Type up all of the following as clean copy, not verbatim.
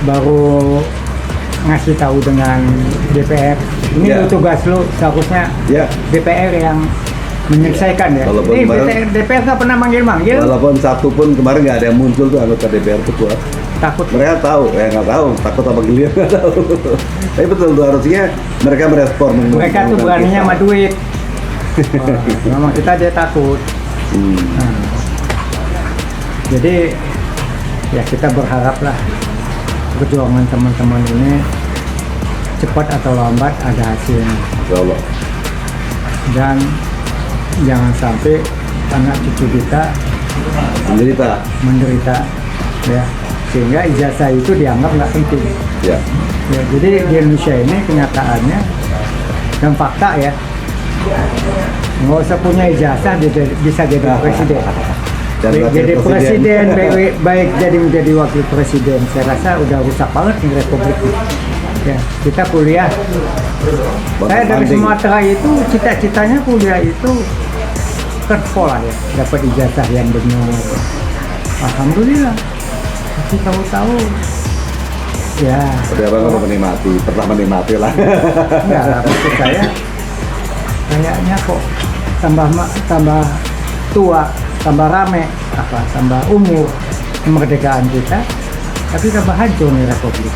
baru ngasih tahu dengan DPR. Ini Ya. tugas lu, seharusnya Ya, DPR yang menyelesaikan ya. Walaupun Ini kemarin- DPR nggak pernah manggil-manggil, walaupun satu pun kemarin nggak ada yang muncul tuh anggota DPR tuh kuat. takut. Mereka tahu, nggak tahu, takut apa geliat nggak tahu. Tapi betul tuh harusnya mereka merespon. Mereka tuh beraninya sama duit. Memang kita dia takut. Hmm. Nah, jadi ya kita berharap lah perjuangan teman-teman ini cepat atau lambat ada hasilnya, Insya Allah. dan jangan sampai anak cucu kita menderita ya, sehingga ijazah itu dianggap nggak penting Ya, ya. Jadi di Indonesia ini kenyataannya dan fakta ya, nggak usah punya ijazah bisa jadi presiden. dan Baik wakil jadi presiden, baik jadi menjadi wakil presiden. Saya rasa udah rusak banget nih republik ini. Ya, kita kuliah. Saya dari Banding. Sumatera itu cita-citanya kuliah itu ke sekolah ya, dapat ijazah yang benar. Alhamdulillah. Tapi tahu-tahu ya Tapi abang udah menikmati, pernah menikmati lah. enggak, maksud saya kayaknya kok tambah tua, tambah rame, tambah umur kemerdekaan kita, tapi tambah hancur nih republik.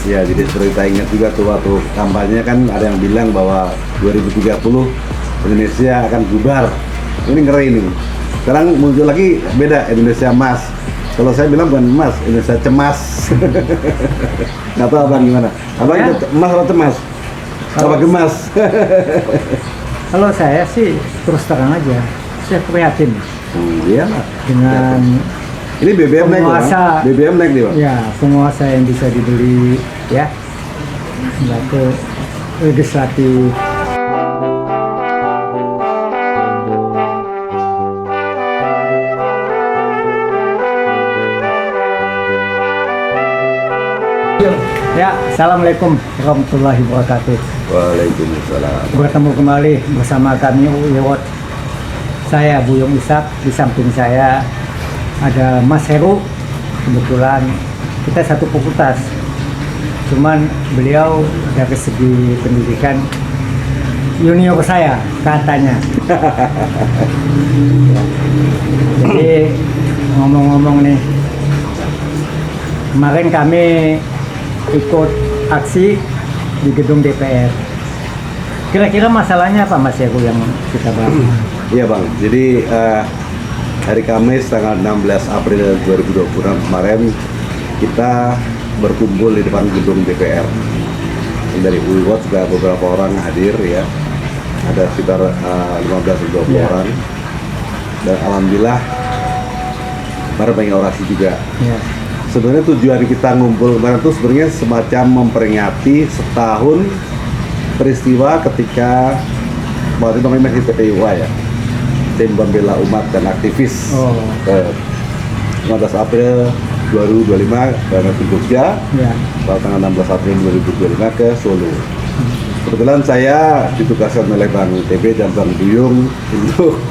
Ya, jadi seperti kita ingat juga tuh waktu kampanye kan ada yang bilang bahwa 2030 Indonesia akan bubar. Ini ngeri nih. Sekarang muncul lagi beda, Indonesia emas. Kalau saya bilang bukan emas, Indonesia cemas. Nggak tahu abang gimana? Abang Ya. emas atau cemas? Apa gemas? Kalau saya sih terus terang aja, saya prihatin Iya lah. dengan Ini BBM naik loh, penguasa. Bang. BBM naik nih, Bang. ya penguasa yang bisa dibeli ya, nggak ke legislatif. Ya, assalamualaikum warahmatullahi wabarakatuh. Waalaikumsalam. Bertemu kembali bersama kami Uyewot. Saya Buyung Ishak, di samping saya ada Mas Heru. Kebetulan kita satu fakultas, cuman beliau dari segi pendidikan junior saya katanya. Jadi ngomong-ngomong nih, kemarin kami ikut aksi di gedung DPR. Kira-kira masalahnya apa Mas Heru yang kita bahas? Iya Bang, jadi hari Kamis tanggal 16 April 2020 kemarin kita berkumpul di depan gedung DPR. Dari UIWOT juga beberapa orang hadir ya, ada sekitar 15-20 Ya. orang, dan alhamdulillah bareng banyak orasi juga. Ya. Sebenarnya tujuan kita ngumpul kemarin itu sebenarnya semacam memperingati setahun peristiwa ketika waktu itu namanya masih TPUA ya, Tim Pembela Umat dan Aktivis. Oh. 15 April 2025 berangkat ke Jogja, Ya. pada tanggal 16 April 2025 ke Solo. Kebetulan saya ditugaskan oleh Bang TB dan Bang Buyung untuk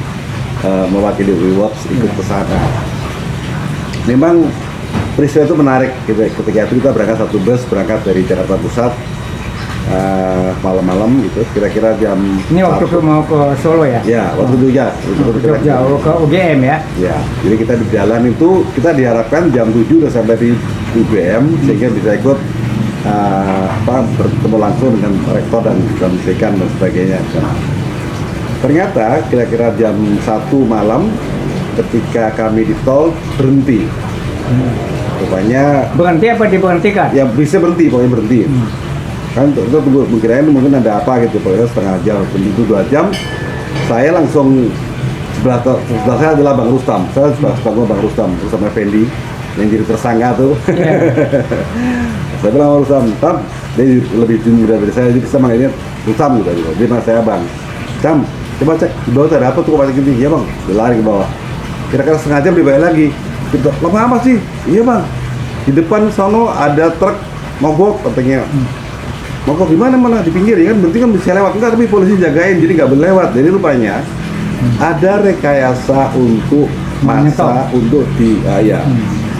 mewakili UIWOT ikut ke sana. Memang peristiwa itu menarik gitu. Ketika itu kita berangkat satu bus berangkat dari Jakarta Pusat malam-malam gitu, kira-kira jam Ini waktu 1. mau ke Solo ya? Ya, waktu itu ya. Jogja, ke UGM ya? Ya, jadi kita di jalan itu kita diharapkan jam 7 udah sampai di UGM sehingga bisa ikut bertemu langsung dengan rektor dan dekan dan sebagainya. Ternyata kira-kira jam 1 malam ketika kami di tol berhenti. Rupanya Berhenti apa diberhentikan? ya bisa berhenti, pokoknya berhenti. Kan kita tunggu, mungkin mungkin ada apa gitu, pokoknya setengah jam, itu 2 jam. Saya langsung sebelah saya adalah Bang Rustam. Saya sebelah Bang Rustam Effendi yang jadi tersangka tuh. Saya bilang Rustam, dia lebih muda dari saya, jadi saya manggilnya Rustam gitu. Dia bilang saya Bang, Cam, coba cek di bawah ada apa tuh kok pakai gini? Iya Bang, dia lari ke bawah. Kira-kira setengah jam dia balik lagi. Kita, lama apa sih? Iya Bang, di depan sono ada truk mogok katanya. Mogok gimana mana di pinggir ya kan, berarti kan bisa lewat. Enggak, tapi polisi jagain jadi nggak boleh lewat. Jadi rupanya ada rekayasa untuk masa untuk di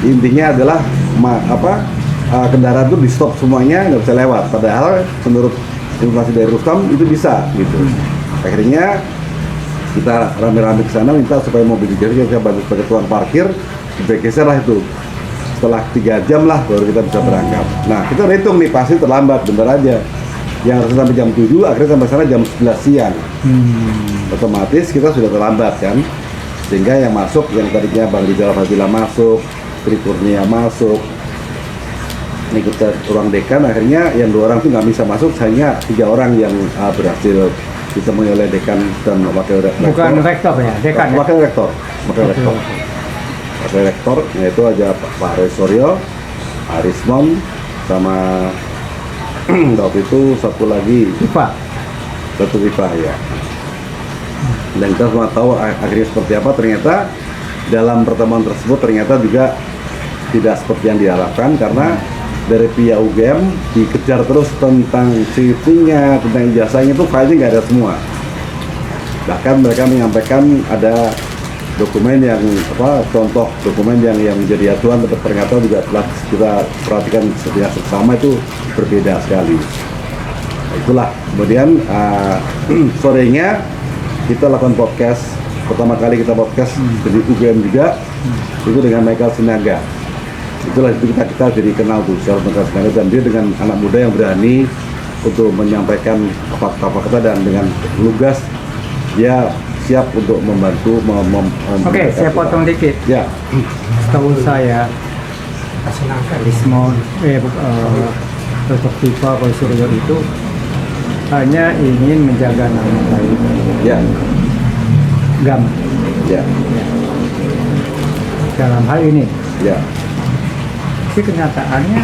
intinya adalah kendaraan itu di stop semuanya, nggak bisa lewat. Padahal menurut informasi dari Rustam itu bisa gitu. Akhirnya kita rame-rame ke sana minta supaya mobil digeser, kita bantu sebagai tukang parkir, digeser lah itu. Setelah 3 jam lah baru kita bisa berangkat. Nah kita udah hitung nih pasti terlambat, bentar aja. Yang harus sampai jam 7, akhirnya sampai sana jam 11 siang. Otomatis kita sudah terlambat kan. Sehingga yang masuk, yang tadinya Bang Rizal Fadila masuk, Tri Kurnia masuk, ini kita ruang dekan, akhirnya yang 2 orang itu nggak bisa masuk, hanya 3 orang yang berhasil ditemui oleh dekan dan wakil rektor. Bukan rektor ya, dekan ya? Wakil rektor. Wakil rektor, yaitu aja Pak Resoryo, Arismon, sama waktu itu satu lagi satu IPA ya. Dan kita semua tahu akhirnya seperti apa. Ternyata dalam pertemuan tersebut ternyata juga tidak seperti yang diharapkan, karena dari pihak UGM dikejar terus tentang CV-nya, tentang ijazahnya, itu filenya nggak ada semua. Bahkan mereka menyampaikan ada dokumen yang contoh dokumen yang menjadi acuan, tapi ternyata juga telah kita perhatikan secara seksama itu berbeda sekali. Itulah kemudian sorenya kita lakukan podcast. Pertama kali kita podcast di UGM juga, itu dengan Michael Sinaga. Itulah itu kita jadi kenal tuh secara Michael Sinaga, dan dia dengan anak muda yang berani untuk menyampaikan fakta-fakta dan dengan lugas dia siap untuk membantu. Oke, saya potong dikit. Ya. Setahu saya, Rismon, Dr. Tifa Suryo itu hanya ingin menjaga nama baik Ya. GAM. Ya. Dalam hal ini, Ya. tapi kenyataannya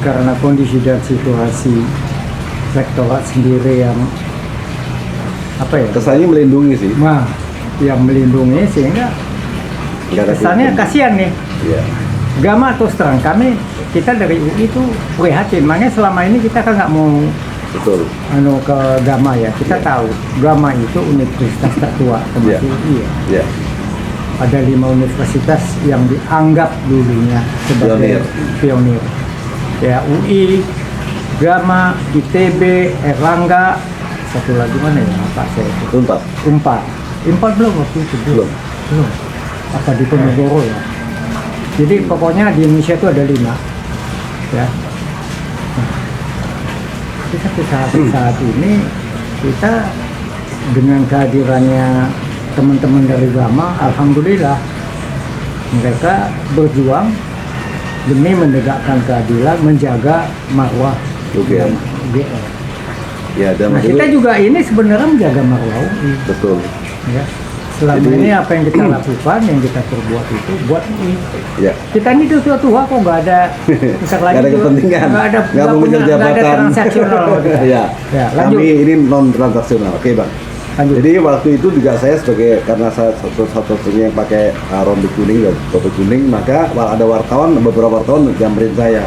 karena kondisi dan situasi rektorat sendiri yang Kesannya melindungi sih. Nah, yang melindungi sehingga Nggak ada kesannya keuntungan. kasihan nih. Ya. Gama terus terang kita dari UI itu prihatin. Makanya selama ini kita kan nggak mau Betul. ke Gama ya. Kita Ya. tahu Gama itu universitas tertua termasuk Ya. UI ya. Ya. Ada 5 universitas yang dianggap dulunya sebagai pionir. Ya, UI, Gama, ITB, Erlangga, satu lagi mana ya Pak saya itu? Tuntas. Unpad belum waktu itu belum. Apa di Ponorogo ya? Jadi pokoknya di Indonesia itu ada 5 ya. Nah, tapi saat ini kita dengan kehadirannya teman-teman dari Gama, alhamdulillah mereka berjuang demi menegakkan keadilan, menjaga marwah UGM. UGM. Ya, dan Nah, kita juga ini sebenarnya menjaga marwah UI. betul. Ya. Selama Jadi- ini apa yang kita lakukan, yang kita perbuat itu buat UI. Ya. Kita ini tua-tua kok nggak ada besar lagi Nggak ada juga. kepentingan. nggak ada Nggak mau mengejar nggak ada jabatan. transaksional sama kita. Ya. Ya, lanjut. Kami ini non transaksional. Oke, Bang. Lanjut. Jadi waktu itu juga saya sebagai, karena saya satu-satunya yang pakai rompi kuning dan topi kuning, maka ada wartawan, beberapa wartawan nyamperin saya.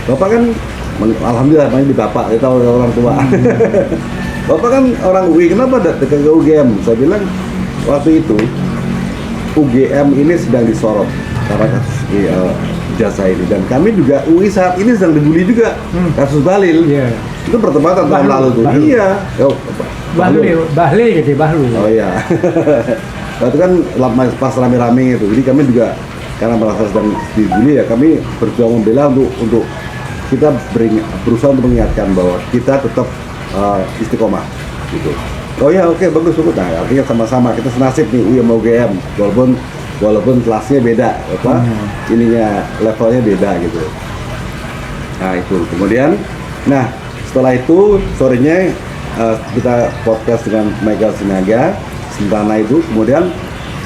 Bapak kan, alhamdulillah namanya di Bapak, kita orang tua. Bapak kan orang UI, kenapa dekat ke UGM? Saya bilang waktu itu UGM ini sedang disorot karena kasus jasa ini, dan kami juga UI saat ini sedang dibully juga kasus Bahlil. Iya. Itu pertempatan tahun Bahlul, lalu tuh. Bahlul. Iya. Bahlil gitu, Bahlul. Oh iya. Itu kan pas rame-rame itu. Jadi kami juga karena merasa sedang dibully ya, kami berjuang membela untuk kita berusaha untuk mengingatkan bahwa kita tetap istiqomah gitu. Oh ya, oke, bagus. Nah, artinya sama-sama kita senasib nih UI sama UGM, walaupun kelasnya beda, ininya levelnya beda gitu. Nah itu kemudian, nah setelah itu sorenya kita podcast dengan Michael Sinaga, Sintana itu, kemudian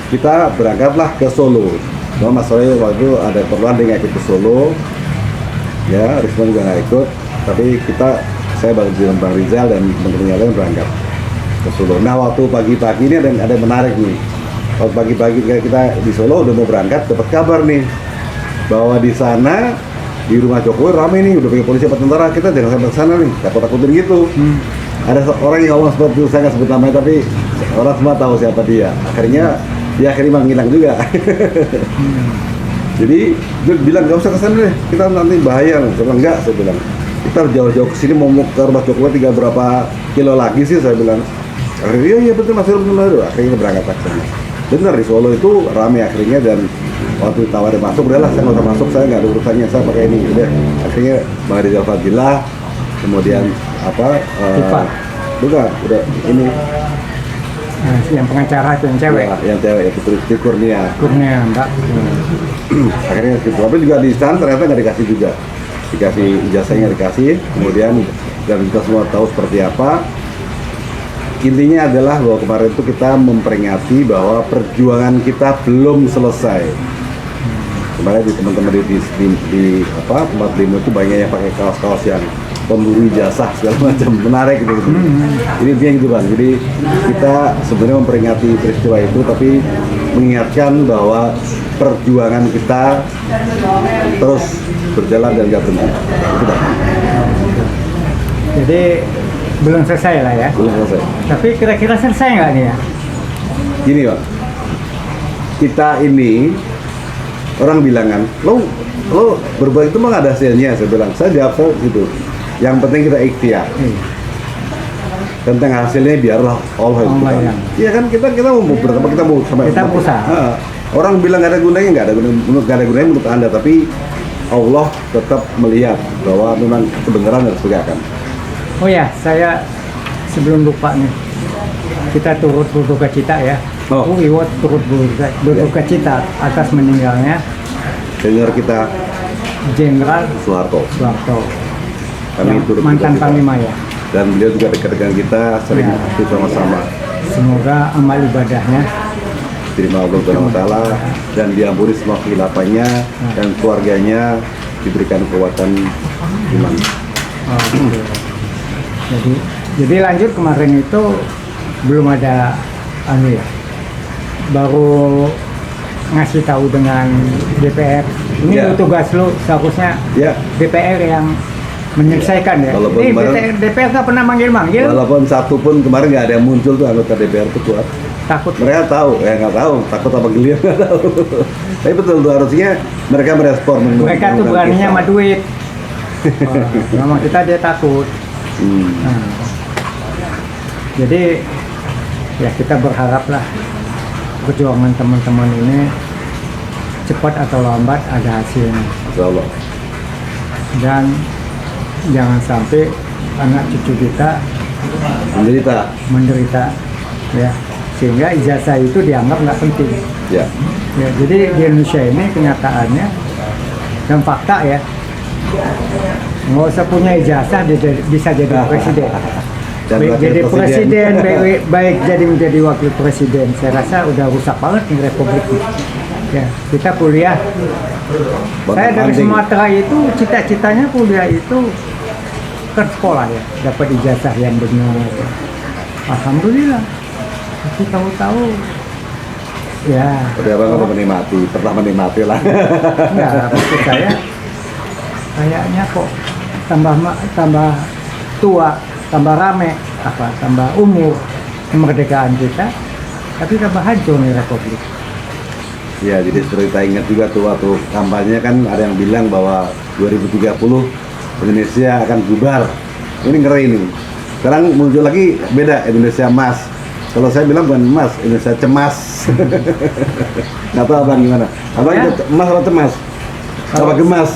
kita berangkatlah ke Solo. Cuma Mas Soe waktu itu ada perluan dia nggak ikut ke Solo, ya Rismon juga nggak ikut, tapi saya dengan Bang Rizal dan teman-teman yang lain berangkat ke Solo. Nah waktu pagi-pagi ini ada yang menarik nih. Waktu pagi-pagi kita di Solo udah mau berangkat, dapat kabar nih bahwa di sana di rumah Jokowi rame nih, udah pakai polisi apa tentara, kita jangan sampai ke sana nih, takut-takutin gitu. Ada orang yang ngomong seperti itu, saya nggak sebut namanya, tapi orang semua tahu siapa dia. Akhirnya dia menghilang juga. Jadi dia bilang nggak usah kesana deh, kita nanti bahaya. Saya bilang enggak, saya bilang kita jauh-jauh kesini mau ke rumah coklat tinggal berapa kilo lagi sih, saya bilang. Akhirnya iya betul Mas Heru, betul. Akhirnya berangkat ke sana. Benar di Solo itu ramai akhirnya, dan waktu ditawarin masuk, udahlah saya nggak usah masuk, saya nggak ada urusannya, saya pakai ini. Udah akhirnya Bang Rizal Fadilah, kemudian Tifa. bukan, udah ini Yang pengacara itu yang cewek. yang cewek itu Tuti Kurnia. Kurnia Mbak. Akhirnya gitu, tapi juga di sana ternyata nggak dikasih juga, dikasih ijazahnya dikasih, kemudian dan kita semua tahu seperti apa. Intinya adalah bahwa kemarin itu kita memperingati bahwa perjuangan kita belum selesai. Kemarin di teman-teman di tempat demo itu banyak yang pakai kaos-kaos yang pemburu ijazah segala macam, menarik gitu. Ini dia gitu Bang. Jadi kita sebenarnya memperingati peristiwa itu, tapi mengingatkan bahwa perjuangan kita terus berjalan dan nggak berhenti. Itu Bang. Jadi belum selesai lah ya. Belum selesai. Tapi kira-kira selesai nggak nih ya? Gini Bang, kita ini orang bilang kan, lo berbuat itu mah nggak ada hasilnya. Saya bilang, saya jawab saya gitu. Yang penting kita ikhtiar. Tentang hasilnya biarlah Allah yang Allah Tuhan. yang. Iya kan kita mau berapa, kita mau sama Kita berusaha. Orang bilang nggak ada gunanya, nggak ada gunanya menurut Anda, tapi Allah tetap melihat bahwa memang kebenaran harus ditegakkan. Oh ya, saya sebelum lupa nih, kita turut berduka cita ya. Oh. Iwot turut berduka cita atas meninggalnya Senior kita Jenderal Soeharto, Soeharto, kami yang turut mantan berduka cita. Panglima ya. Dan beliau juga dekat dengan kita, sering Ya. aktif sama-sama. Semoga amal ibadahnya Terima Allah Subhanahu wa Ta'ala, dan diampuni semua kehilafannya, dan keluarganya diberikan kekuatan iman. oh, gitu. Jadi lanjut kemarin itu belum ada ya, baru ngasih tahu dengan DPR. Ini Ya. tugas lu, seharusnya Ya, DPR yang menyelesaikan ya. Walaupun Ini kemarin- DPR nggak pernah manggil-manggil, walaupun satu pun kemarin nggak ada yang muncul tuh anggota DPR itu kuat. takut. Mereka tahu, nggak tahu, takut apa gelir nggak tahu. Tapi betul tuh, harusnya mereka merespon. Mereka tuh beraninya sama duit. Sama kita dia takut. Hmm. Nah, jadi ya kita berharaplah perjuangan teman-teman ini cepat atau lambat ada hasilnya, Insya Allah. dan jangan sampai anak cucu kita menderita ya, sehingga ijazah itu dianggap nggak penting Ya, ya. Jadi di Indonesia ini kenyataannya dan fakta ya, nggak usah punya ijazah dia bisa jadi presiden. Dan Baik wakil jadi presiden, presiden. baik jadi menjadi wakil presiden. Saya rasa udah rusak banget nih republik ini. Ya, kita kuliah. Saya dari Banding. Sumatera itu cita-citanya kuliah itu ke sekolah ya, dapat ijazah yang benar. Alhamdulillah. Tapi tahu-tahu ya. Udah abang udah menikmati, pernah menikmati lah. Enggak, maksud saya kayaknya kok tambah tua, tambah rame, tambah umur kemerdekaan kita, tapi tambah hancur nih republik. Ya, jadi seperti kita ingat juga tuh waktu kampanye kan ada yang bilang bahwa 2030 Indonesia akan bubar. Ini ngeri nih. Sekarang muncul lagi beda, Indonesia emas. Kalau saya bilang bukan emas, Indonesia cemas. Nggak tahu abang gimana? Abang Ya. itu emas atau cemas? Apa gemas?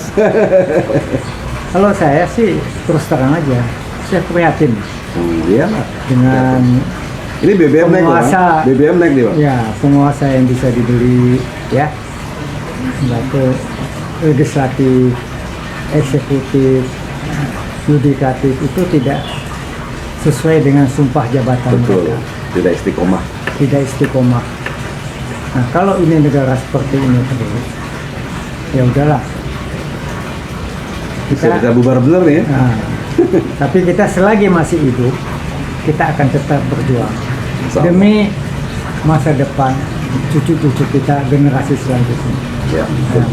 Kalau saya sih terus terang aja, saya prihatin Iya lah. dengan Ini BBM naik loh, penguasa. Bang. BBM naik nih, Bang. ya penguasa yang bisa dibeli ya, nggak ke legislatif, eksekutif, yudikatif itu tidak sesuai dengan sumpah jabatan Betul. mereka, Tidak istiqomah. tidak istiqomah. Nah kalau ini negara seperti ini terus, ya udahlah. Bisa bubar bener nih ya. Nah, tapi kita selagi masih hidup, kita akan tetap berjuang Insya Allah. demi masa depan cucu-cucu kita, generasi selanjutnya. Ya. Nah,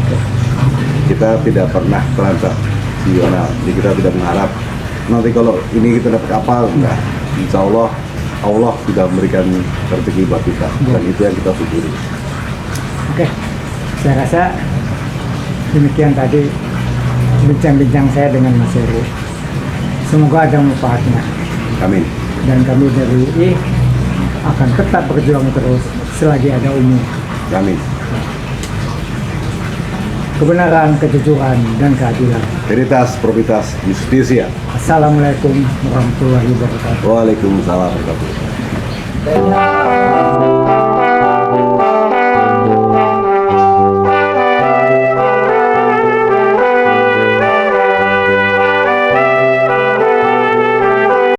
Kita tidak pernah transaksional. Jadi kita tidak mengharap nanti kalau ini kita dapat apa, enggak. Insya Allah Allah sudah memberikan rezeki buat kita, dan itu yang kita syukuri. Oke, saya rasa Demikian tadi bincang-bincang saya dengan Mas Heru. Semoga ada manfaatnya. Amin. Dan kami dari UI akan tetap berjuang terus selagi ada UMI. Amin. Kebenaran, kejujuran, dan keadilan. Veritas, probitas, justisia. Assalamualaikum warahmatullahi wabarakatuh. Waalaikumsalam warahmatullahi wabarakatuh.